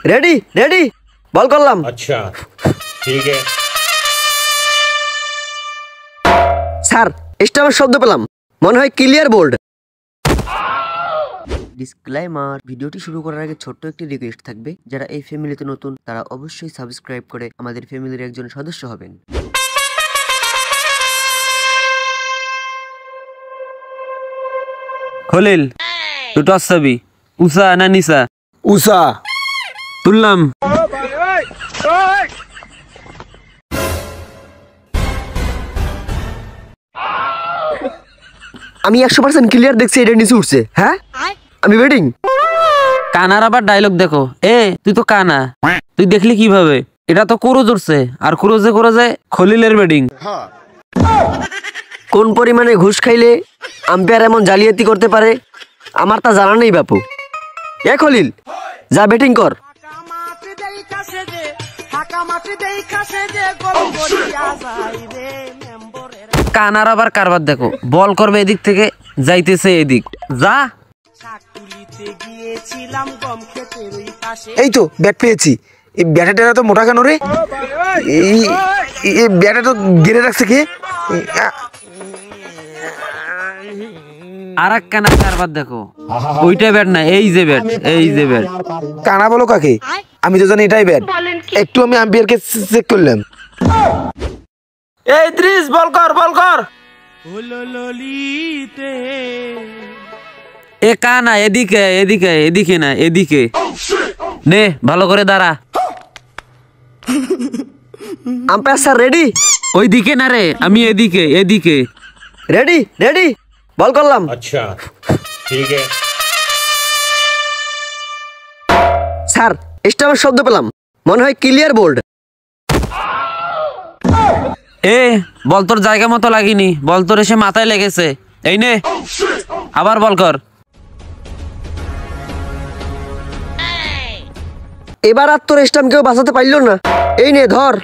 Ready ready ball करलाम। अच्छा ठीक है স্যার স্টাম্পের শব্দ পেলাম, মনে হয় ক্লিয়ার বোল্ড। ডিসক্লেমার, ভিডিওটি শুরু করার আগে ছোট্ট একটি রিকোয়েস্ট থাকবে, যারা এই ফ্যামিলিতে নতুন তারা অবশ্যই সাবস্ক্রাইব করে আমাদের ফ্যামিলির একজন সদস্য হবেন। খলিল তুই টস চাবি, উষা না নিসা? উষা। তুললাম। আমি 100% ক্লিয়ার দেখছি এটা নিচে উঠছে। হ্যাঁ আমি ব্যাটিং। কানার আবার ডায়লগ দেখো। তুই তো কানা, তুই দেখলি কিভাবে? এটা তো ক্রোজ উঠছে, আর ক্রোজে খলিলের ব্যাটিং। কোন পরিমাণে ঘুষ খাইলে আম্পায়ার এমন জালিয়াতি করতে পারে আমার তা জানা নেই বাপু। এ খলিল যা ব্যাটিং কর। কানার আবার কারবার দেখো, বল করবে এদিক থেকে, যাইতেছে এদিক। যা। এই তো ব্যাট পেয়েছি। এই ব্যাটাটা তো মোটা কেন রে? এই ব্যাটা তো গেড়ে রাখছে কে? আর এক কানার কারবার দেখো, ওইটা ব্যাট না, এই যে ব্যাট, এই যে ব্যাট। কানা বলো কাকে? আমি তো জানি এটাই ব্যাট। একটু আমি আম্পায়ারকে চেক করলাম। এই 30 বল কর, বল কর। এ কানা এদিকে এদিকে এদিকে না এদিকে নে, ভালো করে দাঁড়া। Umpire sir ready? ওই দিকে না রে, আমি এদিকে এদিকে। রেডি রেডি বল করলাম। अच्छा ठीक है স্যার স্টাম্পের শব্দ পেলাম, মনে হয় ক্লিয়ার বোল্ড। বল তোর জায়গা মতো লাগেনি, বল তোর এসে মাথায় লেগেছে। এই নে আবার বল কর। এবার আর তোর স্টাম্প কেউ বাঁচাতে পারলো না। এই নে ধর।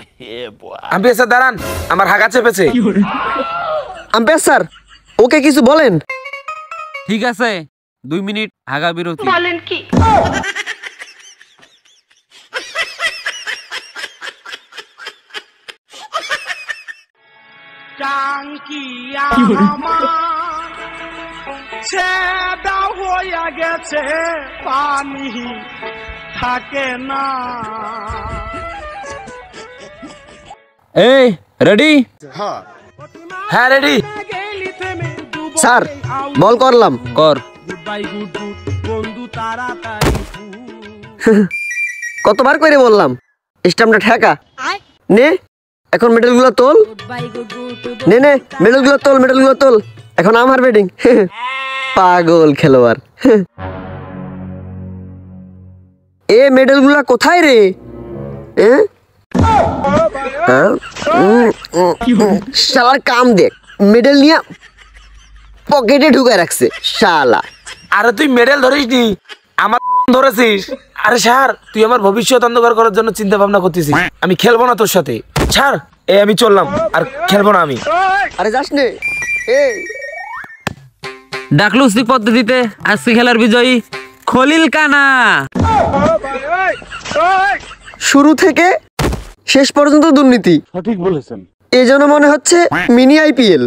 আম্পায়ার স্যার দাঁড়ান, আমার হাগা চেপেছে। আম্পায়ার স্যার ওকে কিছু বলেন। ঠিক আছে, 2 মিনিট হাগা বিরতি। বলেন কি? ছেদা হইয়া গেছে, পানি থাকে না। এই রেডি? হ্যাঁ রেডি। স্যার বল করলাম। কর। বন্ধু তাড়াতাড়ি কতবার করে বললাম স্টাম্পটা ঠেকা। নে এখন মেডেলগুলো তোল। নে নে মেডেলগুলো তোল, মেডেলগুলো তোল। এখন আমার ব্যাটিং। পাগল খেলোয়াড়। এ মেডেলগুলা কোথায় রে? শালার কাম দেখ, মেডেল নিয়ে পকেটে ঢুকায় রাখছে শালা। আরে তুই মেডেল ধরিস নি, আমার ধরেছিস। আরে স্যার তুই আমার ভবিষ্যৎ অন্ধকার করার জন্য চিন্তা ভাবনা করতেছিস। আমি খেলবো না তোর সাথে। ছাড়, আমি চললাম, আর খেলবো না আমি। আরে যাস নে। ডাকলুস্তি পদ্ধতিতে আজকে খেলার বিজয়ী খলিল কানা। শুরু থেকে শেষ পর্যন্ত দুর্নীতি। সঠিক বলেছেন। এই জন্য মনে হচ্ছে মিনি IPL।